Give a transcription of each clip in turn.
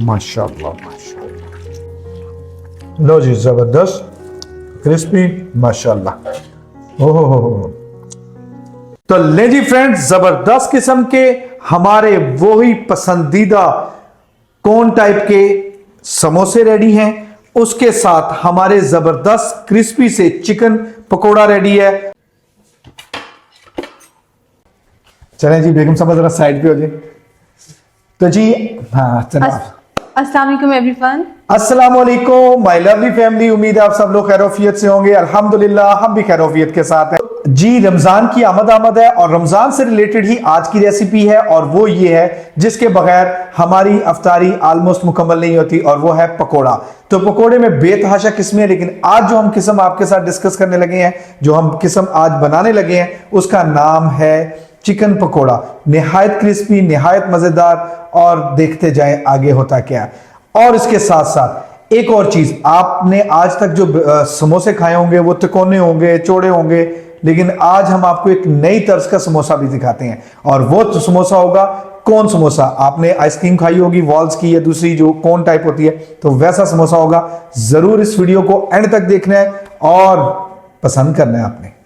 माशाल्लाह माशाल्लाह। लो जी, जबरदस्त क्रिस्पी माशाल्लाह। ओहो हो। तो ले जी फ्रेंड्स, जबरदस्त किस्म के हमारे वो ही पसंदीदा कोन टाइप के समोसे रेडी हैं। उसके साथ हमारे जबरदस्त क्रिस्पी से चिकन पकोड़ा रेडी है। चलें जी बेगम साहब जरा साइड पे हो जाए। तो जी हाँ चलो। अस्सलाम वालेकुम एवरीवन। अस्सलाम वालेकुम माय लवली फैमिली। उम्मीद है आप सब लोग खैरोफियत से होंगे। अल्हम्दुलिल्लाह हम भी खैरोफियत के साथ हैं जी। रमजान की आमद है और रमजान से रिलेटेड ही आज की रेसिपी है, और वो ये है जिसके बगैर हमारी अफ्तारी ऑलमोस्ट मुकम्मल नहीं होती, और वो है पकोड़ा। तो पकोड़े में बेतहाशा किस्में, लेकिन आज जो हम किस्म आपके साथ डिस्कस करने लगे हैं, जो हम किस्म आज बनाने लगे हैं, उसका नाम है चिकन पकोड़ा। निहायत क्रिस्पी, निहायत मजेदार, और देखते जाएं आगे होता क्या है। और इसके साथ साथ एक और चीज, आपने आज तक जो समोसे खाए होंगे वो तिकोने होंगे, चौड़े होंगे, लेकिन आज हम आपको एक नई तर्ज का समोसा भी दिखाते हैं, और वो तो समोसा होगा कौन समोसा। आपने आइसक्रीम खाई होगी वॉल्स की या दूसरी जो कौन टाइप होती है, तो वैसा समोसा होगा। जरूर इस वीडियो को एंड तक देखना है और पसंद करना है आपने।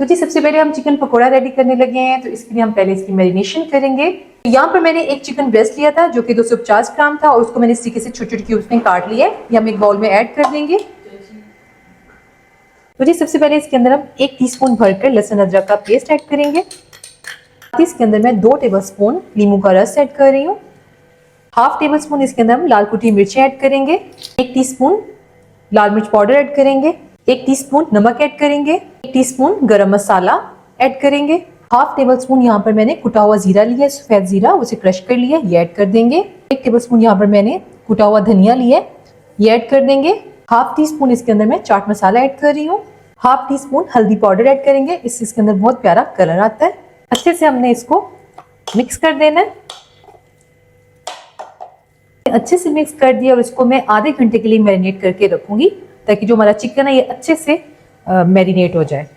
तो जी सबसे पहले हम चिकन पकोड़ा रेडी करने लगे हैं, तो इसके लिए हम पहले इसकी मैरिनेशन करेंगे। यहाँ पर मैंने एक चिकन ब्रेस्ट लिया था जो कि 250 ग्राम था, और उसको मैंने इस तरीके से छोटे छोटे क्यूब्स में काट लिया है। ये हम एक बाउल में ऐड कर देंगे। तो जी सबसे पहले इसके अंदर हम 1 टीस्पून भरकर लहसुन अदरक का पेस्ट ऐड करेंगे। इसके अंदर मैं 2 टेबलस्पून नींबू का रस ऐड कर रही हूँ। हाफ टेबल स्पून इसके अंदर हम लाल कुटी मिर्चें ऐड करेंगे। 1 टीस्पून लाल मिर्च पाउडर ऐड करेंगे। 1 टीस्पून नमक ऐड करेंगे। 1 टीस्पून गरम मसाला ऐड करेंगे। हाफ टेबल स्पून यहाँ पर मैंने कुटा हुआ जीरा लिया है, सफेद जीरा, उसे क्रश कर लिया, ये ऐड कर देंगे। 1 टेबल स्पून यहाँ पर मैंने कुटा हुआ धनिया लिया है, ये ऐड कर देंगे। हाफ टी स्पून इसके अंदर मैं चाट मसाला ऐड कर रही हूँ। हाफ टी स्पून हल्दी पाउडर ऐड करेंगे, इससे इसके अंदर बहुत प्यारा कलर आता है। अच्छे से हमने इसको मिक्स कर देना है। अच्छे से मिक्स कर दिया, और इसको मैं आधे घंटे के लिए मैरिनेट करके रखूंगी, ताकि जो हमारा चिकन है ये अच्छे से मैरिनेट हो जाए।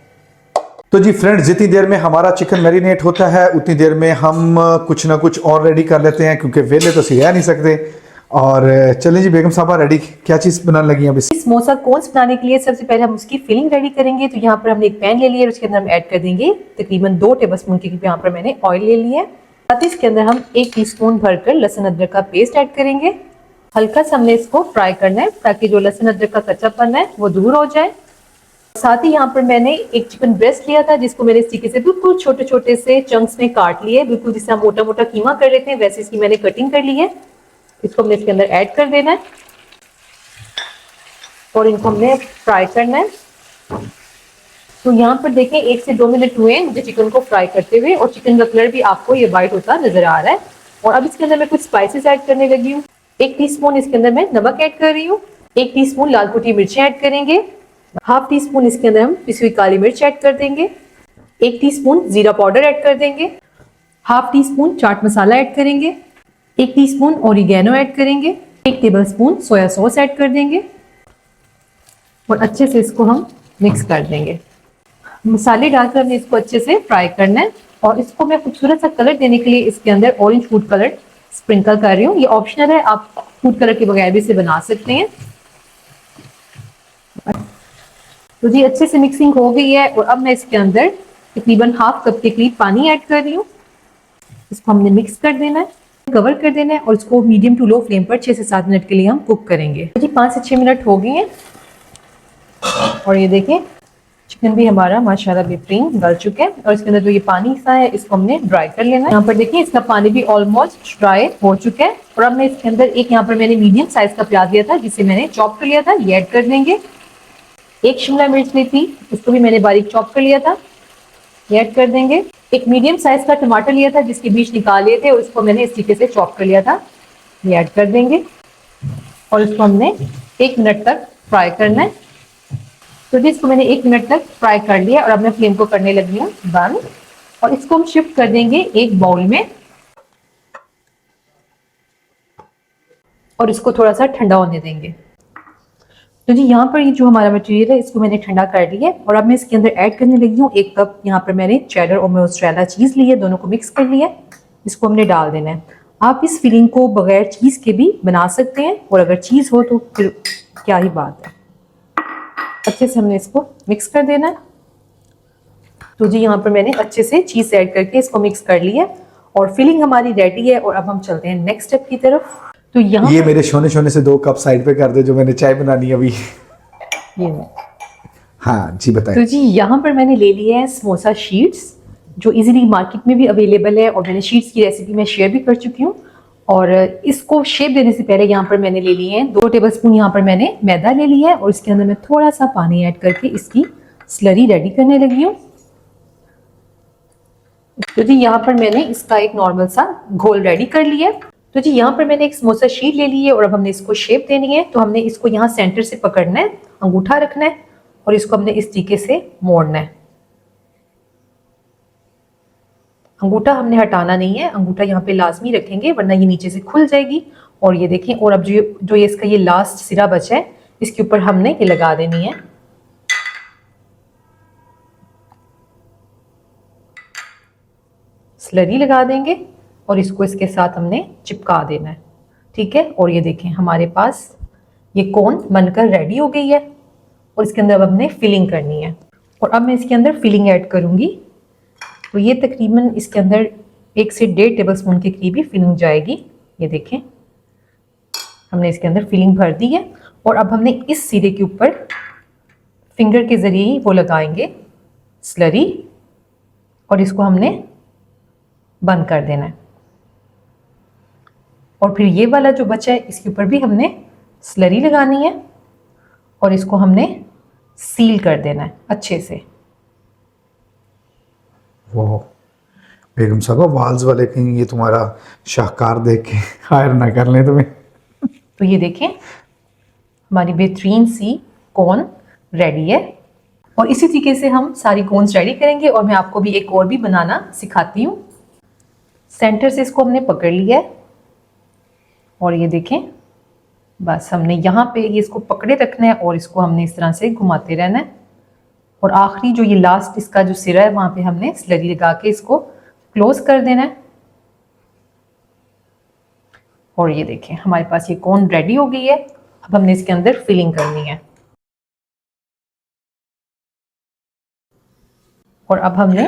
तो जी फ्रेंड्स, जितनी देर में हमारा चिकन मैरिनेट होता है उतनी देर में हम कुछ ना कुछ और रेडी कर लेते हैं, क्योंकि वेले तो सिखा नहीं सकते। और चलें जी बेगम साहबा, रेडी क्या चीज़ बनाने लगी हैं अभी? समोसा कोन्स बनाने के लिए सबसे पहले हम उसकी फिलिंग रेडी करेंगे। तो यहाँ पर हमने एक पैन ले लिया है, उसके अंदर हम ऐड कर देंगे तकरीबन 2 टेबलस्पून के यहाँ पर मैंने ऑयल ले लिया है। साथ ही इसके अंदर हम 1 टीस्पून भरकर लहसुन अदरक का पेस्ट ऐड करेंगे। हल्का सा हमने इसको फ्राई करना है, ताकि जो लहसुन अदरक का कच्चापन है वो दूर हो जाए। साथ ही यहाँ पर मैंने एक चिकन ब्रेस्ट लिया था, जिसको मैंने इस तरीके से बिल्कुल छोटे छोटे से चंक्स में काट लिए, बिल्कुल जिसे हम मोटा मोटा कीमा कर लेते हैं वैसे इसकी मैंने कटिंग कर ली है। इसको हमने इसके अंदर ऐड कर देना है, और इनको हमने फ्राई करना है। तो यहाँ पर देखें 1 से 2 मिनट हुए हैं मुझे चिकन को फ्राई करते हुए, और चिकन का कलर भी आपको ये वाइट होता नजर आ रहा है। और अब इसके अंदर मैं कुछ स्पाइसेस ऐड करने लगी हूँ। 1 टीस्पून इसके अंदर मैं नमक ऐड कर रही हूँ। 1 टीस्पून लाल कुटी मिर्चें ऐड करेंगे। हाफ टी स्पून इसके अंदर हम पिसी हुई काली मिर्च ऐड कर देंगे। 1 टीस्पून जीरा पाउडर ऐड कर देंगे। Half tea spoon chaat masala add करेंगे। 1 टीस्पून ओरिगेनो ऐड करेंगे। 1 टेबलस्पून सोया सॉस ऐड कर देंगे, और अच्छे से इसको हम मिक्स कर देंगे। मसाले डालकर हमने इसको अच्छे से फ्राई करना है, और इसको मैं खूबसूरत सा कलर देने के लिए इसके अंदर ऑरेंज फूड कलर स्प्रिंकल कर रही हूँ। ये ऑप्शनल है, आप फूड कलर के बगैर भी इसे बना सकते हैं। तो जी अच्छे से मिक्सिंग हो गई है, और अब मैं इसके अंदर तकरीबन हाफ कप के करीब पानी ऐड कर रही हूँ। इसको हमने मिक्स कर देना है, कवर कर देना है, और इसको मीडियम टू लो फ्लेम पर 6 से 7 मिनट के लिए हम कुक करेंगे। तो जी 5 से 6 मिनट हो गए हैं, और ये देखें चिकन भी हमारा माशाल्लाह बेहतरीन गल चुका है। और इसके अंदर जो ये पानी सा है इसको हमने ड्राई कर लेना है। यहाँ पर देखिए इसका पानी भी ऑलमोस्ट ड्राई हो चुका है। और अब मैं इसके अंदर एक यहाँ पर मैंने मीडियम साइज का प्याज लिया था, जिसे मैंने चॉप कर लिया था, ये ऐड कर देंगे। 1 शिमला मिर्च ली थी, उसको भी मैंने बारीक चॉप कर लिया था, ये ऐड कर देंगे। 1 मीडियम साइज का टमाटर लिया था, जिसके बीज निकाल लिए थे, उसको मैंने इस तरीके से चॉप कर लिया था, ये ऐड कर देंगे। और इसको हमने 1 मिनट तक फ्राई करना है। तो इसको मैंने 1 मिनट तक फ्राई कर लिया, और अब मैं फ्लेम को करने लगी हूँ बंद, और इसको हम शिफ्ट कर देंगे एक बाउल में, और इसको थोड़ा सा ठंडा होने देंगे। तो जी यहाँ पर ये जो हमारा मटेरियल है इसको मैंने ठंडा कर लिया है, और अब मैं इसके अंदर ऐड करने लगी हूँ 1 कप यहाँ पर मैंने चेडर और मोज़रेला चीज़ ली है, दोनों को मिक्स कर लिया है। इसको हमने डाल देना है। आप इस फिलिंग को बगैर चीज़ के भी बना सकते हैं, और अगर चीज़ हो तो फिर क्या ही बात है। अच्छे से हमने इसको मिक्स कर देना है। तो जी यहाँ पर मैंने अच्छे से चीज़ ऐड करके इसको मिक्स कर लिया और फिलिंग हमारी रेडी है। और अब हम चलते हैं नेक्स्ट स्टेप की तरफ। तो यहाँ ये मेरे सोने सोने से 2 कप साइड पे कर दे, जो मैंने चाय बनानी है अभी। ये हाँ जी बताएं। तो जी यहाँ पर मैंने ले लिए हैं समोसा शीट्स, जो इजीली मार्केट में भी अवेलेबल है, और मैंने शीट्स की रेसिपी मैं शेयर भी कर चुकी हूँ। और इसको शेप देने से पहले यहाँ पर मैंने ले लिए हैं 2 टेबलस्पून यहाँ पर मैंने मैदा ले लिया है, और इसके अंदर मैं थोड़ा सा पानी ऐड करके इसकी स्लरी रेडी करने लगी हूँ। तो जी यहाँ पर मैंने इसका एक नॉर्मल सा घोल रेडी कर लिया है। तो जी यहाँ पर मैंने एक समोसा शीट ले ली है, और अब हमने इसको शेप देनी है। तो हमने इसको यहाँ सेंटर से पकड़ना है, अंगूठा रखना है, और इसको हमने इस तरीके से मोड़ना है। अंगूठा हमने हटाना नहीं है, अंगूठा यहाँ पे लाजमी रखेंगे, वरना ये नीचे से खुल जाएगी। और ये देखें, और अब जो ये इसका ये लास्ट सिरा बचा है, इसके ऊपर हमने ये लगा देनी है। स्लरी लगा देंगे और इसको इसके साथ हमने चिपका देना है, ठीक है। और ये देखें, हमारे पास ये कोन बनकर रेडी हो गई है, और इसके अंदर अब हमने फिलिंग करनी है। और अब मैं इसके अंदर फिलिंग ऐड करूंगी। तो ये तकरीबन इसके अंदर 1 से 1.5 टेबलस्पून के करीब ही फिलिंग जाएगी। ये देखें, हमने इसके अंदर फिलिंग भर दी है। और अब हमने इस सिरे के ऊपर फिंगर के जरिए ही वो लगाएंगे स्लरी, और इसको हमने बंद कर देना है। और फिर ये वाला जो बचा है, इसके ऊपर भी हमने स्लरी लगानी है, और इसको हमने सील कर देना है अच्छे से। वाह बेगम साहबा, वाल्स वाले कहीं ये तुम्हारा शाहकार देख के हायर ना कर लें तुम्हें। तो ये देखें, हमारी बेहतरीन सी कोन रेडी है। और इसी तरीके से हम सारी कोन्स रेडी करेंगे, और मैं आपको भी एक और भी बनाना सिखाती हूँ। सेंटर से इसको हमने पकड़ लिया है, और ये देखें, बस हमने यहाँ पे ये इसको पकड़े रखना है, और इसको हमने इस तरह से घुमाते रहना है। और आखिरी जो ये लास्ट इसका जो सिरा है, वहां पे हमने स्लरी लगा के इसको क्लोज कर देना है। और ये देखें, हमारे पास ये कोन रेडी हो गई है। अब हमने इसके अंदर फिलिंग करनी है, और अब हमने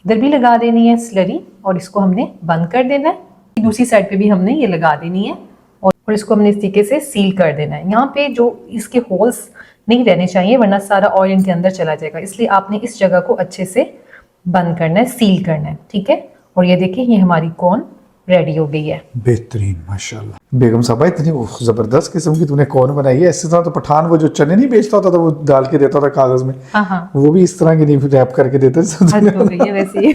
इधर भी लगा देनी है स्लरी, और इसको हमने बंद कर देना है। दूसरी साइड पे भी हमने ये लगा देनी है, और इसको हमने इस तरीके से सील कर देना है। यहाँ पे जो इसके होल्स नहीं रहने चाहिए, वरना सारा ऑयल इनके अंदर चला जाएगा, इसलिए आपने इस जगह को अच्छे से बंद करना है, सील करना है, ठीक है। और ये देखिए, ये हमारी कोन रेडी हो गई है। बेहतरीन माशाल्लाह। बेगम साहबा, इतनी जबरदस्त किस्म की तूने कौन बनाई है। इसी तरह तो पठान वो जो चने नहीं बेचता होता था, वो डाल के देता था कागज में, हाँ, वो भी इस तरह की नहीं रैप करके देते हद हो गई है वैसे।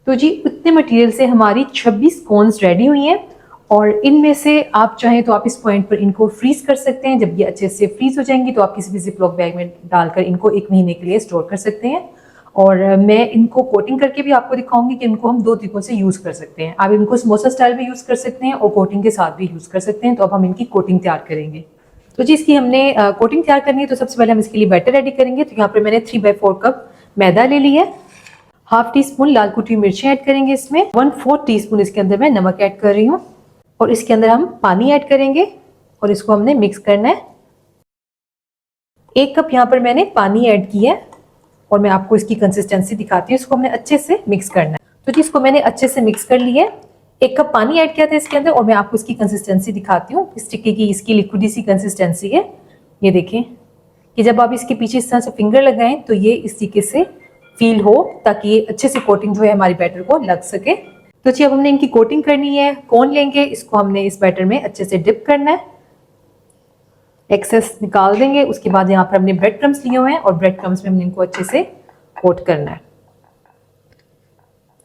तो जी इतने मटेरियल से हमारी 26 कोन्स रेडी हुई हैं, और इनमें से आप चाहें तो आप इस पॉइंट पर इनको फ्रीज कर सकते हैं। जब ये अच्छे से फ्रीज हो जाएंगी तो आप किसी भी जिपलॉक बैग में डालकर इनको 1 महीने के लिए स्टोर कर सकते हैं। और मैं इनको कोटिंग करके भी आपको दिखाऊंगी कि इनको हम 2 तरीकों से यूज़ कर सकते हैं। आप इनको समोसा स्टाइल भी यूज़ कर सकते हैं, और कोटिंग के साथ भी यूज़ कर सकते हैं। तो अब हम इनकी कोटिंग तैयार करेंगे। तो जी इसकी हमने कोटिंग तैयार करनी है, तो सबसे पहले हम इसके लिए बैटर रेडी करेंगे। तो यहाँ पर मैंने 3/4 कप मैदा ले लिया है। 1/2 टीस्पून लाल कुटी मिर्ची ऐड करेंगे इसमें। 1/4 टीस्पून इसके अंदर मैं नमक ऐड कर रही हूँ, और इसके अंदर हम पानी ऐड करेंगे, और इसको हमने मिक्स करना है। 1 कप यहाँ पर मैंने पानी ऐड किया है, और मैं आपको इसकी कंसिस्टेंसी दिखाती हूँ। इसको हमने अच्छे से मिक्स करना है। तो जी इसको मैंने अच्छे से मिक्स कर लिया है। 1 कप पानी ऐड किया था इसके अंदर, और मैं आपको इसकी कंसिस्टेंसी दिखाती हूँ। इस टिक्की की इसकी लिक्विडी सी कंसिस्टेंसी है। ये देखें कि जब आप इसके पीछे इस तरह से फिंगर लगाएं तो ये इस तरीके से फील हो, ताकि ये अच्छे से कोटिंग जो है हमारी बैटर को लग सके। तो जी अब हमने इनकी कोटिंग करनी है। कोन लेंगे, इसको हमने इस बैटर में अच्छे से डिप करना है, एक्सेस निकाल देंगे। उसके बाद यहाँ पर हमने ब्रेड क्रम्स लिए हुए हैं, और ब्रेड क्रम्स में हमने इनको अच्छे से कोट करना है।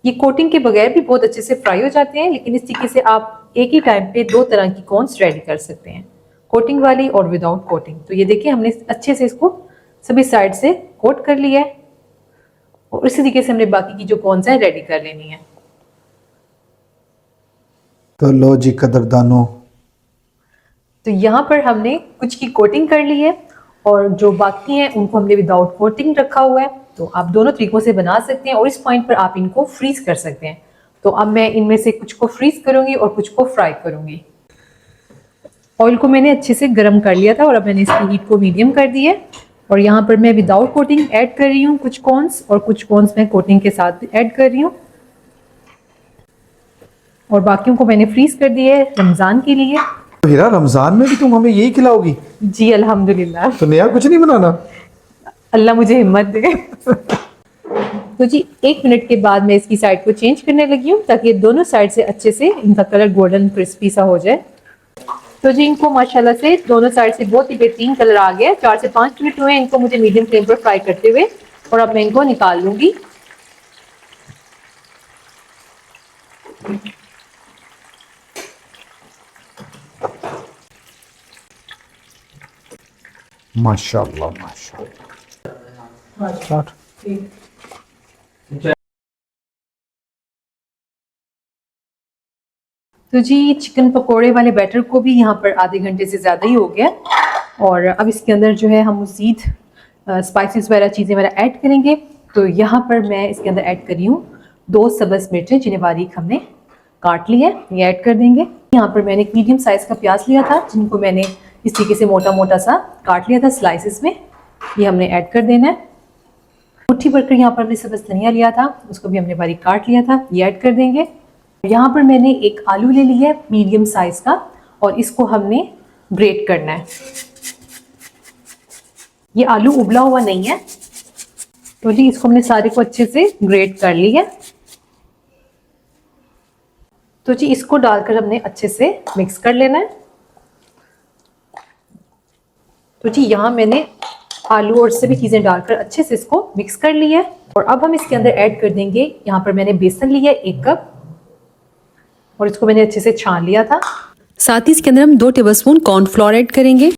ये कोटिंग के बगैर भी बहुत अच्छे से फ्राई हो जाते हैं, लेकिन इस तरीके से आप एक ही टाइम पे 2 तरह की कॉर्न्स रेडी कर सकते हैं, कोटिंग वाली और विदाउट कोटिंग। तो ये देखिए, हमने अच्छे से इसको सभी साइड से कोट कर लिया है, और इसी तरीके से हमने बाकी की जो कॉर्न्स हैं रेडी कर लेनी है। तो लो जी कदरदानो, तो यहाँ पर हमने कुछ की कोटिंग कर ली है, और जो बाकी हैं उनको हमने विदाउट कोटिंग रखा हुआ है। तो आप दोनों तरीकों से बना सकते हैं, और इस पॉइंट पर आप इनको फ्रीज कर सकते हैं। तो अब मैं इनमें से कुछ को फ्रीज करूंगी और कुछ को फ्राई करूंगी। ऑयल को मैंने अच्छे से गर्म कर लिया था और अब मैंने इसकी हीट को मीडियम कर दी है। और यहाँ पर मैं विदाउट कोटिंग ऐड कर रही हूँ कुछ कॉर्न्स, और कुछ कॉर्न्स मैं कोटिंग के साथ ऐड कर रही हूँ। और बाकियों को मैंने फ्रीज कर दिया है रमज़ान के लिए। तो हीरा, रमजान में भी तुम हमें यही खिलाओगी? जी अल्हम्दुलिल्लाह। तो नया कुछ नहीं बनाना? अल्लाह मुझे हिम्मत दे। तो जी 1 मिनट के बाद मैं इसकी साइड को चेंज करने लगी हूँ ताकि दोनों साइड से अच्छे से इनका कलर गोल्डन क्रिस्पी सा हो जाए। तो जी इनको माशाल्लाह से दोनों साइड से बहुत ही बेहतरीन कलर आ गया। 4 से 5 मिनट हुए इनको मुझे मीडियम फ्लेम पर फ्राई करते हुए, और अब मैं इनको निकाल लूंगी। माशाल्लाह माशाल्लाह। तो जी चिकन पकोड़े वाले बैटर को भी यहाँ पर आधे घंटे से ज़्यादा ही हो गया। और अब इसके अंदर जो है हम मज़ीद स्पाइसेस वगैरह चीज़ें वगैरह ऐड करेंगे। तो यहाँ पर मैं इसके अंदर ऐड कर रही हूँ 2 सब्ज़ मिर्चें जिन्हें बारीक हमने काट लिया है, ये ऐड कर देंगे। यहाँ पर मैंने एक मीडियम साइज़ का प्याज लिया था जिनको मैंने इस तरीके से मोटा मोटा सा काट लिया था स्लाइसिस में, ये हमने ऐड कर देना है। मुट्ठी भरकर यहाँ पर हमने सब्ज़ धनिया लिया था, उसको भी हमने बारीक काट लिया था, ये ऐड कर देंगे। यहाँ पर मैंने एक आलू ले लिया है मीडियम साइज का, और इसको हमने ग्रेट करना है। ये आलू उबला हुआ नहीं है। तो जी इसको हमने सारे को अच्छे से ग्रेट कर लिया है। तो जी इसको डालकर हमने अच्छे से मिक्स कर लेना है। तो जी यहाँ मैंने आलू और सभी चीज़ें डालकर अच्छे से इसको मिक्स कर लिया है। और अब हम इसके अंदर ऐड कर देंगे, यहाँ पर मैंने बेसन लिया है 1 कप, और इसको मैंने अच्छे से छान लिया था। साथ ही इसके अंदर हम 2 टेबलस्पून कॉर्नफ्लोर ऐड करेंगे।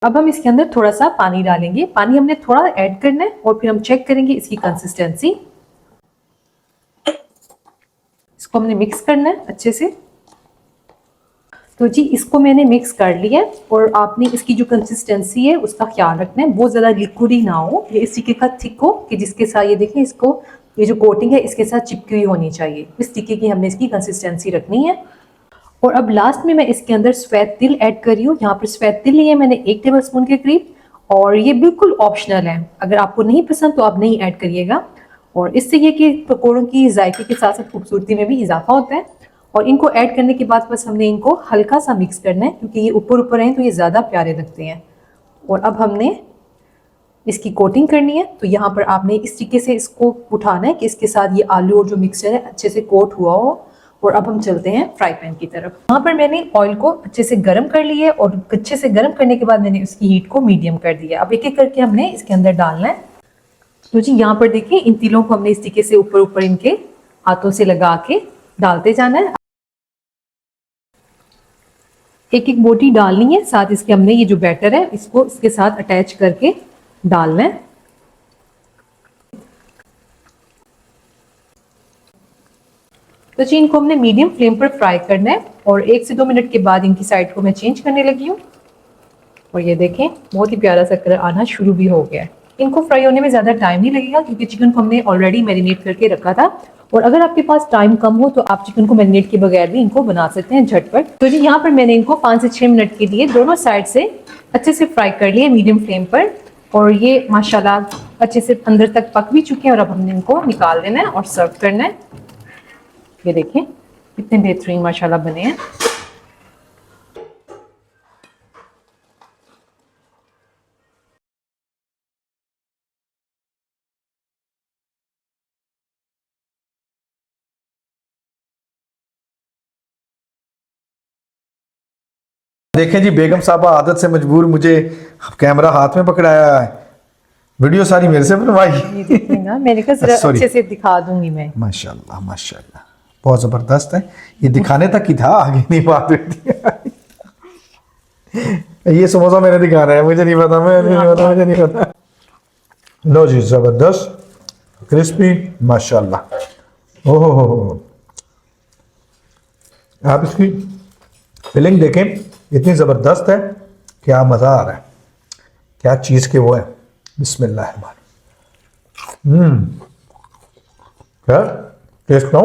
अब हम इसके अंदर थोड़ा सा पानी डालेंगे। पानी हमने थोड़ा ऐड करना है और फिर हम चेक करेंगे इसकी कंसिस्टेंसी। इसको हमने मिक्स करना है अच्छे से। तो जी इसको मैंने मिक्स कर लिया है, और आपने इसकी जो कंसिस्टेंसी है उसका ख्याल रखना है, बहुत ज़्यादा लिक्विडी ना हो, ये इस तरीके का थिक हो कि जिसके साथ ये देखें इसको, ये जो कोटिंग है इसके साथ चिपकी हुई होनी चाहिए। इस तरीके की हमने इसकी कंसिस्टेंसी रखनी है। और अब लास्ट में मैं इसके अंदर सफ़ेद तिल ऐड कर रही हूँ। यहाँ पर सफ़ेद तिल लिए मैंने 1 टेबलस्पून के करीब, और ये बिल्कुल ऑप्शनल है, अगर आपको नहीं पसंद तो आप नहीं ऐड करिएगा। और इससे ये कि पकौड़ों की जायके के साथ साथ खूबसूरती में भी इजाफा होता है। और इनको ऐड करने के बाद बस हमने इनको हल्का सा मिक्स करना है, क्योंकि ये ऊपर ऊपर हैं तो ये ज़्यादा प्यारे लगते हैं। और अब हमने इसकी कोटिंग करनी है। तो यहाँ पर आपने इस तरीके से इसको उठाना है कि इसके साथ ये आलू और जो मिक्सचर है अच्छे से कोट हुआ हो। और अब हम चलते हैं फ्राई पैन की तरफ। यहाँ पर मैंने ऑयल को अच्छे से गर्म कर लिया है, और अच्छे से गर्म करने के बाद मैंने उसकी हीट को मीडियम कर दिया। अब एक एक करके हमने इसके अंदर डालना है। तो जी यहाँ पर देखिए इन तिलों को हमने इस तरीके से ऊपर ऊपर इनके हाथों से लगा के डालते जाना है। एक एक बोटी डालनी है, साथ इसके हमने ये जो बैटर है इसको इसके साथ अटैच करके डालना है। तो जी इनको हमने मीडियम फ्लेम पर फ्राई करना है, और 1 से 2 मिनट के बाद इनकी साइड को मैं चेंज करने लगी हूँ। और ये देखें बहुत ही प्यारा सा कलर आना शुरू भी हो गया है। इनको फ्राई होने में ज़्यादा टाइम नहीं लगेगा, क्योंकि चिकन को हमने ऑलरेडी मैरिनेट करके रखा था। और अगर आपके पास टाइम कम हो तो आप चिकन को मैरिनेट के बगैर भी इनको बना सकते हैं झटपट। तो जी यहाँ पर मैंने इनको 5 से 6 मिनट के लिए दोनों साइड से अच्छे से फ्राई कर लिए मीडियम फ्लेम पर, और ये माशाल्लाह अच्छे से अंदर तक पक भी चुके हैं। और अब हमने इनको निकाल देना है और सर्व करना है। ये देखें कितने बेहतरीन माशाल्लाह बने हैं। देखें जी, बेगम साहबा आदत से मजबूर मुझे कैमरा हाथ में पकड़ाया है, वीडियो सारी मेरे से बनवाई। ये देखिए ना, मैंने कहा जरा अच्छे से दिखा दूंगी मैं। माशाल्लाह माशाल्लाह, बहुत जबरदस्त है। ये दिखाने तक ही था, आगे नहीं बात हुई। ये समोसा मैंने दिखाना है, मुझे नहीं पता, मुझे नहीं पता। लो जी, जबरदस्त क्रिस्पी माशाल्लाह। ओहो हो, आप इसकी फिलिंग देखें, इतनी ज़बरदस्त है, क्या मज़ा आ रहा है, क्या चीज़ के वो है। बिस्मिल्लाह। क्या टेस्ट नो।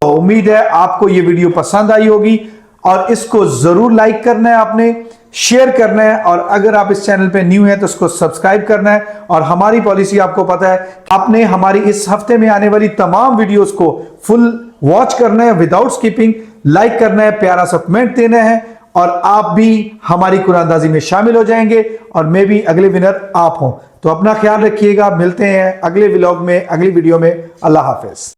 उम्मीद है आपको ये वीडियो पसंद आई होगी और इसको जरूर लाइक करना है, आपने शेयर करना है, और अगर आप इस चैनल पे न्यू हैं तो इसको सब्सक्राइब करना है। और हमारी पॉलिसी आपको पता है, आपने हमारी इस हफ्ते में आने वाली तमाम वीडियोस को फुल वॉच करना है विदाउट स्किपिंग, लाइक करना है, प्यारा सा कमेंट देना है, और आप भी हमारी कुरानदाजी में शामिल हो जाएंगे और मे भी अगले विनर आप हों। तो अपना ख्याल रखिएगा, मिलते हैं अगले व्लॉग में, अगली वीडियो में। अल्लाह हाफिज।